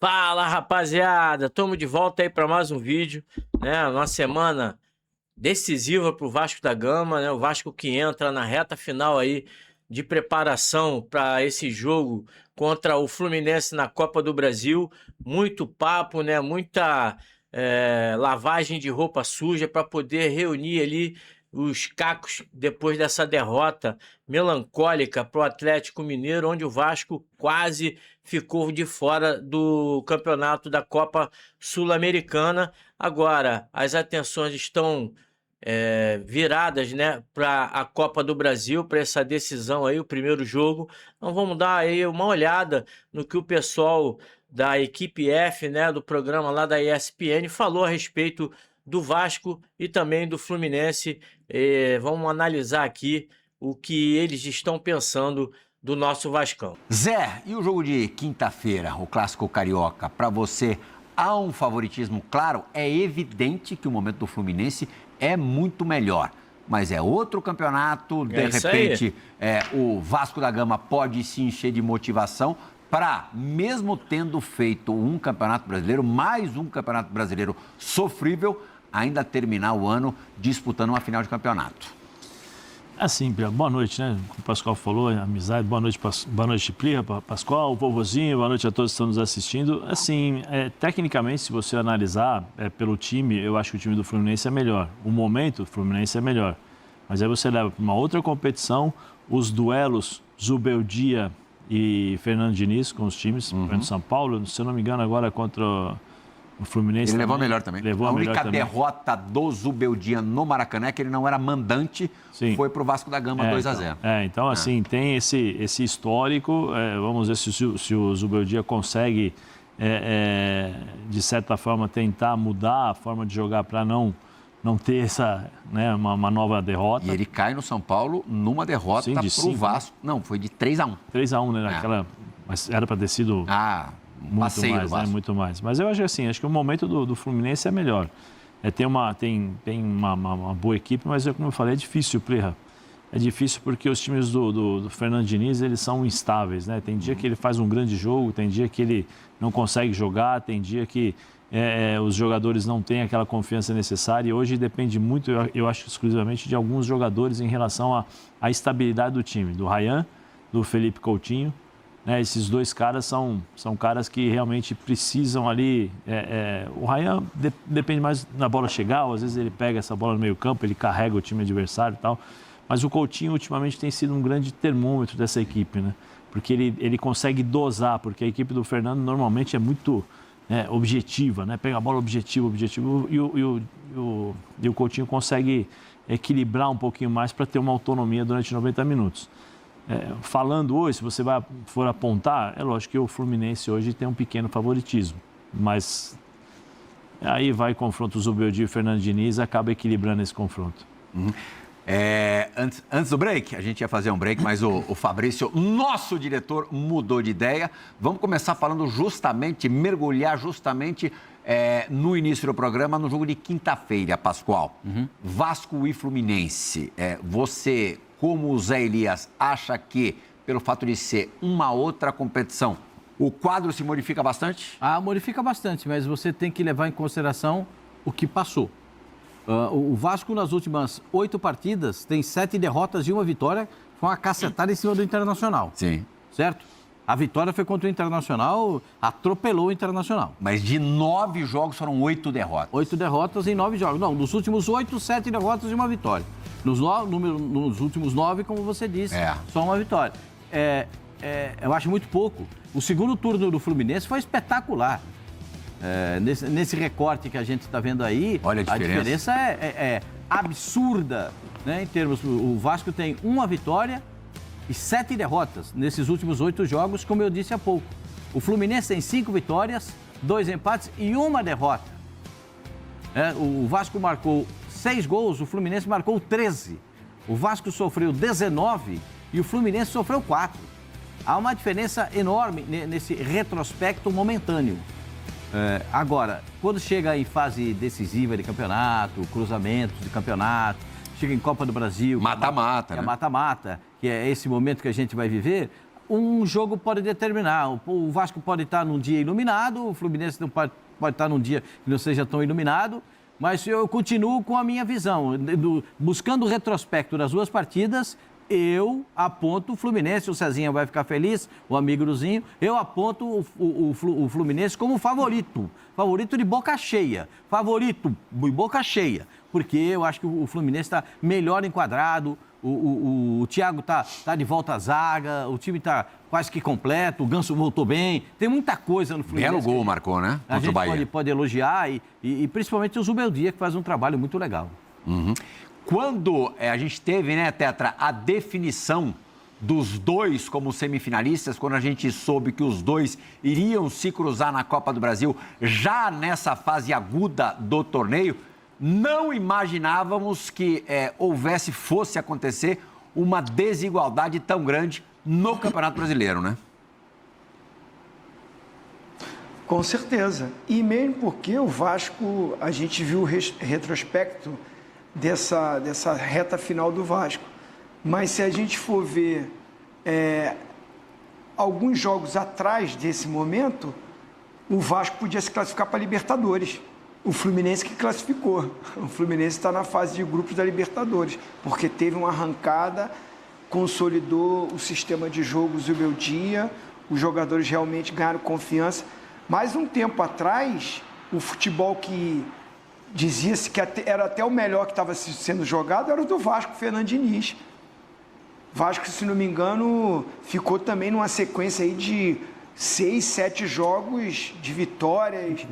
Fala, rapaziada! Estamos de volta aí para mais um vídeo, né? Uma semana decisiva para o Vasco da Gama, né? O Vasco que entra na reta final aí de preparação para esse jogo contra o Fluminense na Copa do Brasil. Muito papo, né? Muita lavagem de roupa suja para poder reunir ali os cacos depois dessa derrota melancólica para o Atlético Mineiro, onde o Vasco quase ficou de fora do campeonato da Copa Sul-Americana. Agora, as atenções estão viradas, né, para a Copa do Brasil, para essa decisão aí, o primeiro jogo. Então vamos dar aí uma olhada no que o pessoal da equipe F, né, do programa lá da ESPN, falou a respeito do Vasco e também do Fluminense. Vamos analisar aqui o que eles estão pensando do nosso Vascão. Zé, e o jogo de quinta-feira, o Clássico Carioca? Para você, há um favoritismo claro? É evidente que o momento do Fluminense é muito melhor, mas é outro campeonato, de repente o Vasco da Gama pode se encher de motivação para, mesmo tendo feito um campeonato brasileiro, mais um campeonato brasileiro sofrível, ainda terminar o ano disputando uma final de campeonato. Assim, boa noite, né? Como o Pascoal falou, amizade, boa noite, Plirra, Pascoal, o vovozinho, boa noite a todos que estão nos assistindo. Assim, tecnicamente, se você analisar pelo time, eu acho que o time do Fluminense é melhor. O momento do Fluminense é melhor. Mas aí você leva para uma outra competição, os duelos Zubeldia e Fernando Diniz com os times, do São Paulo, se eu não me engano, agora contra o Fluminense. Ele levou a melhor também. Levou a única também. Derrota do Zubeldia no Maracanã é que ele não era mandante, sim, foi para o Vasco da Gama 2-0. Então, assim, tem esse histórico. Vamos ver se o Zubeldia consegue, de certa forma, tentar mudar a forma de jogar para não ter essa, né, uma nova derrota. E ele cai no São Paulo numa derrota para o Vasco. Não, foi de 3-1. 3-1, né? Naquela, mas era para ter sido... muito mais, né? Muito mais. Mas eu acho assim, acho que o momento do Fluminense é melhor. Tem uma boa equipe, mas como eu falei, é difícil, Plirra. É difícil porque os times do Fernando Diniz, eles são instáveis, né? Tem dia que ele faz um grande jogo, tem dia que ele não consegue jogar, tem dia que os jogadores não têm aquela confiança necessária. E hoje depende muito, eu acho, exclusivamente de alguns jogadores em relação à estabilidade do time. Do Ryan, do Felipe Coutinho. Esses dois caras são caras que realmente precisam ali... o Ryan depende mais da bola chegar, ou às vezes ele pega essa bola no meio campo, ele carrega o time adversário e tal. Mas o Coutinho, ultimamente, tem sido um grande termômetro dessa equipe, né? Porque ele consegue dosar, porque a equipe do Fernando normalmente é muito objetiva, né? Pega a bola objetivo, e o Coutinho consegue equilibrar um pouquinho mais para ter uma autonomia durante 90 minutos. Falando hoje, se você for apontar, é lógico que o Fluminense hoje tem um pequeno favoritismo, mas aí vai confronto o Zubeldia e o Fernando Diniz, acaba equilibrando esse confronto. Antes do break, a gente ia fazer um break, mas o Fabrício, nosso diretor, mudou de ideia. Vamos começar falando mergulhar justamente no início do programa, no jogo de quinta-feira, Pascoal. Vasco e Fluminense. Você, como o Zé Elias, acha que, pelo fato de ser uma outra competição, o quadro se modifica bastante? Modifica bastante, mas você tem que levar em consideração o que passou. O Vasco, nas últimas 8 partidas, tem 7 derrotas e 1 vitória, com uma cacetada em cima do Internacional. Sim. Certo? A vitória foi contra o Internacional, atropelou o Internacional. Mas de 9 jogos foram 8 derrotas. 8 derrotas em 9 jogos. Não, nos últimos 8, 7 derrotas e 1 vitória. Nos últimos 9, como você disse, só 1 vitória. Eu acho muito pouco. O segundo turno do Fluminense foi espetacular. Nesse recorte que a gente está vendo aí, olha a diferença é absurda, né? Em termos, o Vasco tem 1 vitória e 7 derrotas nesses últimos 8 jogos, como eu disse há pouco. O Fluminense tem 5 vitórias, 2 empates e 1 derrota. O Vasco marcou 6 gols, o Fluminense marcou 13. O Vasco sofreu 19 e o Fluminense sofreu 4. Há uma diferença enorme nesse retrospecto momentâneo. Agora, quando chega em fase decisiva de campeonato, cruzamentos de campeonato, chega em Copa do Brasil... Mata-mata, né? Mata-mata, que é esse momento que a gente vai viver, um jogo pode determinar. O Vasco pode estar num dia iluminado, o Fluminense não pode estar num dia que não seja tão iluminado, mas eu continuo com a minha visão. Buscando o retrospecto das duas partidas, eu aponto o Fluminense, o Cezinha vai ficar feliz, o amigo Luzinho, eu aponto o Fluminense como favorito de boca cheia, porque eu acho que o Fluminense está melhor enquadrado, o Thiago está de volta à zaga, o time está quase que completo, o Ganso voltou bem, tem muita coisa no Fluminense. Belo gol marcou, né? A gente pode elogiar e principalmente o Zubeldia, que faz um trabalho muito legal. Uhum. Quando a gente teve, né, Tetra, a definição dos dois como semifinalistas, quando a gente soube que os dois iriam se cruzar na Copa do Brasil, já nessa fase aguda do torneio, não imaginávamos que fosse acontecer uma desigualdade tão grande no Campeonato Brasileiro, né? Com certeza. E mesmo porque o Vasco, a gente viu o retrospecto dessa reta final do Vasco. Mas se a gente for ver alguns jogos atrás desse momento, o Vasco podia se classificar para a Libertadores. O Fluminense que classificou. O Fluminense está na fase de grupos da Libertadores, porque teve uma arrancada, consolidou o sistema de jogo Zubeldia, os jogadores realmente ganharam confiança. Mas um tempo atrás, o futebol que dizia-se que era até o melhor que estava sendo jogado era o do Vasco, Fernando Diniz. Vasco, se não me engano, ficou também numa sequência aí de 6, 7 jogos de vitórias,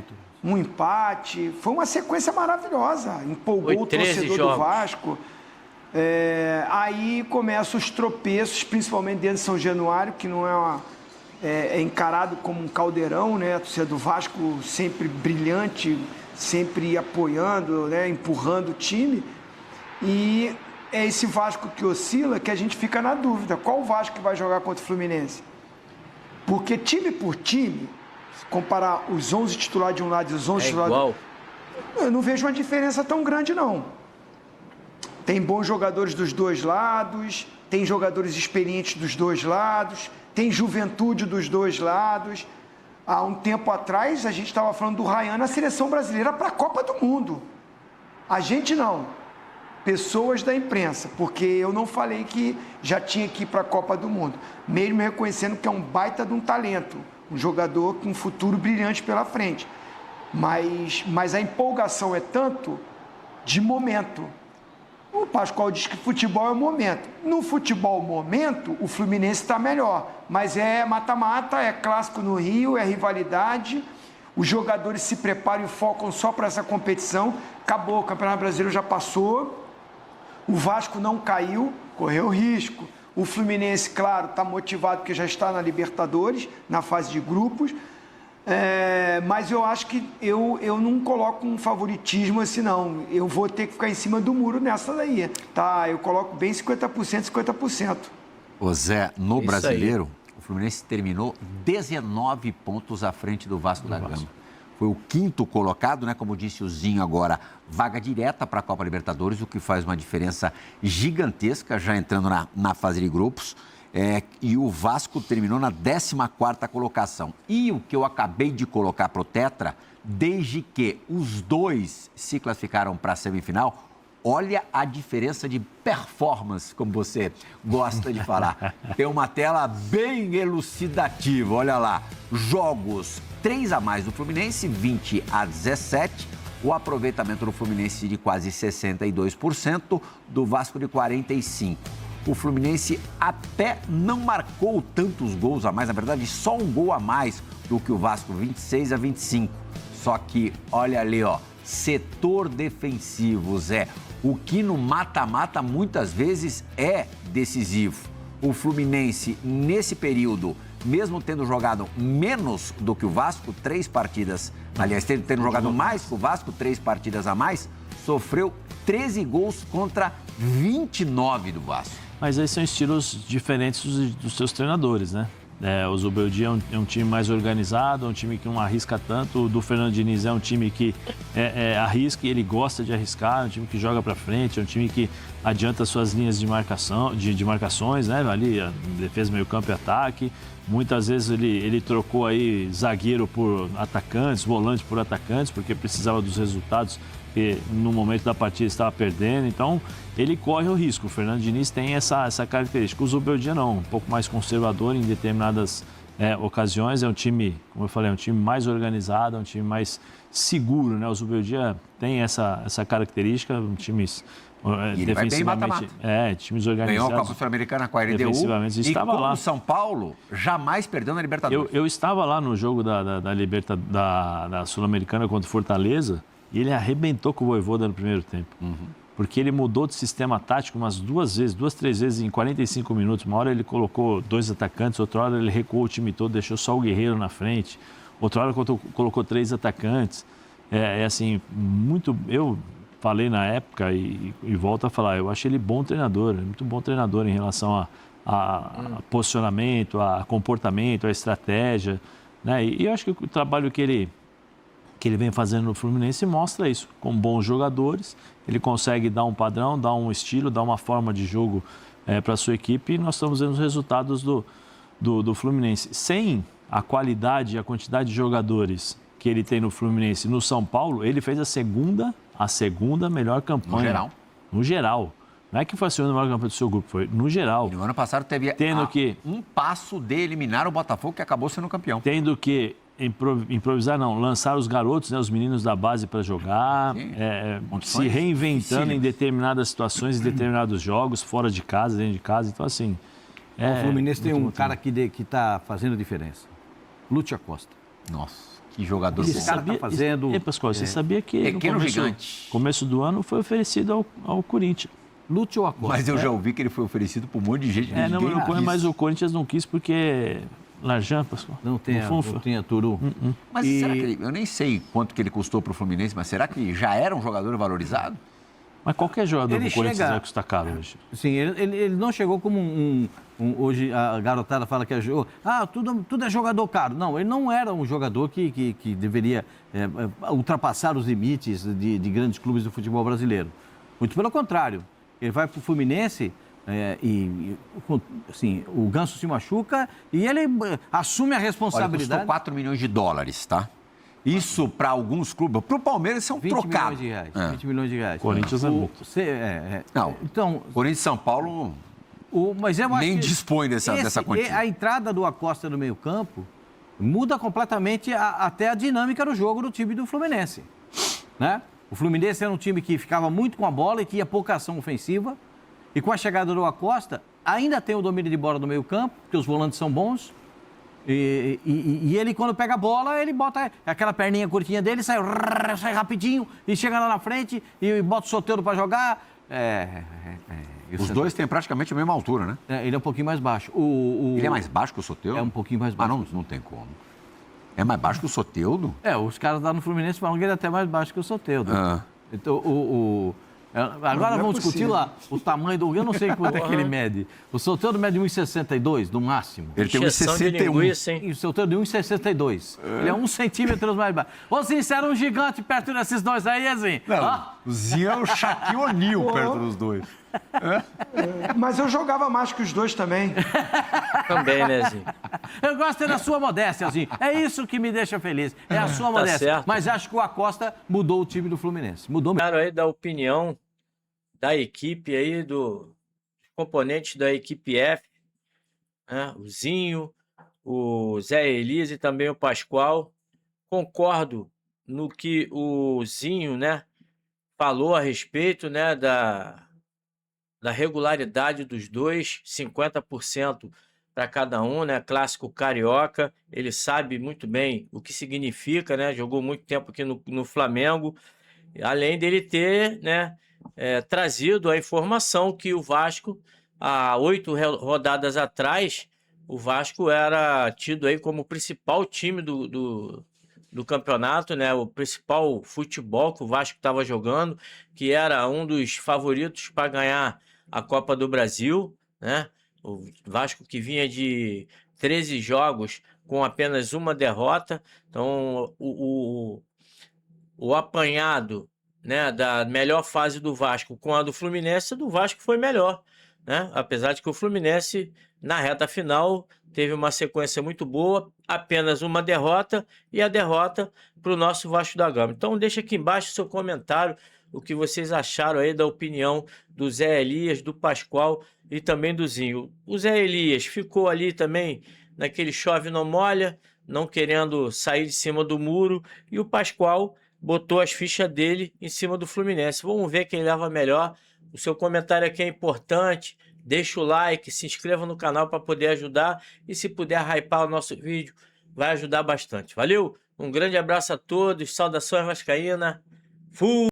um empate. Foi uma sequência maravilhosa, empolgou o torcedor do Vasco. Aí começam os tropeços, principalmente dentro de São Januário, que não é encarado como um caldeirão, né? A torcida do Vasco sempre brilhante, sempre apoiando, né? Empurrando o time. E é esse Vasco que oscila que a gente fica na dúvida. Qual Vasco que vai jogar contra o Fluminense? Porque time por time, se comparar os 11 titulares de um lado e os 11 titulares... igual. Eu não vejo uma diferença tão grande, não. Tem bons jogadores dos dois lados, tem jogadores experientes dos dois lados, tem juventude dos dois lados. Há um tempo atrás, a gente estava falando do Ryan na seleção brasileira para a Copa do Mundo. A gente não. Pessoas da imprensa, porque eu não falei que já tinha que ir para a Copa do Mundo. Mesmo reconhecendo que é um baita de um talento, um jogador com um futuro brilhante pela frente. Mas a empolgação é tanto de momento. O Pascoal diz que futebol é momento. No futebol momento, o Fluminense está melhor. Mas é mata-mata, é clássico no Rio, é rivalidade. Os jogadores se preparam e focam só para essa competição. Acabou, o Campeonato Brasileiro já passou. O Vasco não caiu, correu risco. O Fluminense, claro, está motivado porque já está na Libertadores, na fase de grupos. Mas eu acho que eu não coloco um favoritismo assim, não. Eu vou ter que ficar em cima do muro nessa daí. Tá? Eu coloco bem 50%, 50%. Ô Zé, no Brasileiro, o Fluminense terminou 19 pontos à frente do Vasco da Gama. Foi o quinto colocado, né? Como disse o Zinho agora, vaga direta para a Copa Libertadores, o que faz uma diferença gigantesca, já entrando na fase de grupos. E o Vasco terminou na 14ª colocação. E o que eu acabei de colocar para o Tetra, desde que os dois se classificaram para a semifinal, olha a diferença de performance, como você gosta de falar. Tem uma tela bem elucidativa, olha lá. Jogos 3 a mais do Fluminense, 20-17. O aproveitamento do Fluminense de quase 62%, do Vasco de 45%. O Fluminense até não marcou tantos gols a mais, na verdade, só um gol a mais do que o Vasco, 26-25. Só que, olha ali, ó, setor defensivo, Zé. O que no mata-mata muitas vezes é decisivo. O Fluminense, nesse período, mesmo tendo jogado menos do que o Vasco, 3 partidas, aliás, tendo jogado mais que o Vasco, 3 partidas a mais, sofreu 13 gols contra 29 do Vasco. Mas aí são estilos diferentes dos seus treinadores, né? O Zubeldia é um time mais organizado, é um time que não arrisca tanto. O do Fernando Diniz é um time que arrisca e ele gosta de arriscar, é um time que joga para frente, é um time que adianta suas linhas de marcação, de marcações, né? Ali, defesa, meio campo e ataque. Muitas vezes ele trocou aí zagueiro por atacantes, volante por atacantes, porque precisava dos resultados, porque no momento da partida estava perdendo. Então, ele corre o risco. O Fernando Diniz tem essa característica. O Zubeldia não, um pouco mais conservador em determinadas ocasiões. É um time, como eu falei, é um time mais organizado, é um time mais seguro, né? O Zubeldia tem essa característica, times ele vai bem mata-mata. Times organizados. Ganhou a Copa Sul-Americana com a LDU. E como lá. São Paulo, jamais perdeu na Libertadores. Eu estava lá no jogo da Sul-Americana contra o Fortaleza e ele arrebentou com o Vojvoda no primeiro tempo. Porque ele mudou de sistema tático umas 2, 3 vezes em 45 minutos. Uma hora ele colocou 2 atacantes, outra hora ele recuou o time todo, deixou só o Guerreiro na frente. Outra hora colocou 3 atacantes. Assim, eu falei na época e volto a falar, eu acho ele bom treinador, muito bom treinador em relação a posicionamento, a comportamento, a estratégia, né? E eu acho que o trabalho que ele vem fazendo no Fluminense mostra isso. Com bons jogadores, ele consegue dar um padrão, dar um estilo, dar uma forma de jogo para a sua equipe e nós estamos vendo os resultados do Fluminense. Sem a qualidade e a quantidade de jogadores que ele tem no Fluminense no São Paulo, ele fez a segunda melhor campanha. No geral. Não é que foi a segunda melhor campanha do seu grupo, foi no geral. E no ano passado teve um passo de eliminar o Botafogo, que acabou sendo campeão. Tendo que lançar os garotos, né, os meninos da base para jogar, se reinventando em determinadas situações, em determinados jogos, fora de casa, dentro de casa. Então, assim... o Fluminense tem um cara que está fazendo diferença. Lúcio Acosta. Nossa. Que jogador esse cara está fazendo... Pascoal, você sabia que no começo do ano foi oferecido ao Corinthians. Lúcio Acosta. Mas eu já ouvi que ele foi oferecido por um monte de gente. Mas o Corinthians não quis porque... Larjan, Pascoal? Não tinha Turu. Mas será que eu nem sei quanto que ele custou para o Fluminense, mas será que já era um jogador valorizado? Mas qualquer jogador do Corinthians vai custar caro hoje. Sim, ele não chegou como hoje a garotada fala que é tudo é jogador caro. Não, ele não era um jogador que deveria ultrapassar os limites de grandes clubes do futebol brasileiro. Muito pelo contrário. Ele vai para o Fluminense assim, o Ganso se machuca e ele assume a responsabilidade. Olha, custou 4 milhões de dólares, tá? Isso para alguns clubes, para o Palmeiras isso é um trocado. 20 milhões de reais. Corinthians é muito. Não, então, Corinthians e São Paulo mas eu nem dispõe dessa quantia. A entrada do Acosta no meio campo muda completamente até a dinâmica do jogo do time do Fluminense. Né? O Fluminense era um time que ficava muito com a bola e tinha pouca ação ofensiva. E com a chegada do Acosta, ainda tem o domínio de bola no meio campo, porque os volantes são bons. E ele, quando pega a bola, ele bota aquela perninha curtinha dele, sai rapidinho e chega lá na frente e bota o Soteldo para jogar. Os dois têm praticamente a mesma altura, né? Ele é um pouquinho mais baixo. Ele é mais baixo que o Soteldo? É um pouquinho mais baixo. Não tem como. É mais baixo que o Soteldo? Os caras lá no Fluminense falam que ele é até mais baixo que o Soteldo. Então, agora vamos discutir lá o tamanho do... Eu não sei quanto é que ele mede. O Soteldo mede 1,62 no máximo. Ele tem 1,61. E o Soteldo de 1,62. Ele é 1 centímetro mais baixo. Ô, Zinho, você era um gigante perto desses dois aí, Zinho? O Zinho é o Shaquille O'Neal perto dos dois. Mas eu jogava mais que os dois também. Também, né, Zinho? Eu gosto da sua modéstia, Zinho. É isso que me deixa feliz. É a sua modéstia. Certo. Mas acho que o Acosta mudou o time do Fluminense. Mudou mesmo. Claro, aí da opinião da equipe aí, dos componentes da equipe F, né? O Zinho, o Zé Elise e também o Pascoal. Concordo no que o Zinho, né, falou a respeito, né, da regularidade dos dois, 50% para cada um, né? Clássico carioca, ele sabe muito bem o que significa, né? Jogou muito tempo aqui no Flamengo, além dele ter, né, trazido a informação que o Vasco, há 8 rodadas atrás, o Vasco era tido aí como o principal time do campeonato, né? O principal futebol que o Vasco estava jogando, que era um dos favoritos para ganhar a Copa do Brasil, né? O Vasco que vinha de 13 jogos com apenas uma derrota. Então, o apanhado, né, da melhor fase do Vasco com a do Fluminense, a do Vasco foi melhor, né? Apesar de que o Fluminense, na reta final, teve uma sequência muito boa, apenas uma derrota, e a derrota para o nosso Vasco da Gama. Então deixa aqui embaixo o seu comentário, o que vocês acharam aí da opinião do Zé Elias, do Pascoal e também do Zinho. O Zé Elias ficou ali também naquele chove não molha, não querendo sair de cima do muro, e o Pascoal botou as fichas dele em cima do Fluminense. Vamos ver quem leva melhor. O seu comentário aqui é importante. Deixa o like, se inscreva no canal para poder ajudar. E se puder hypar o nosso vídeo, vai ajudar bastante. Valeu? Um grande abraço a todos. Saudações vascaína. Fui!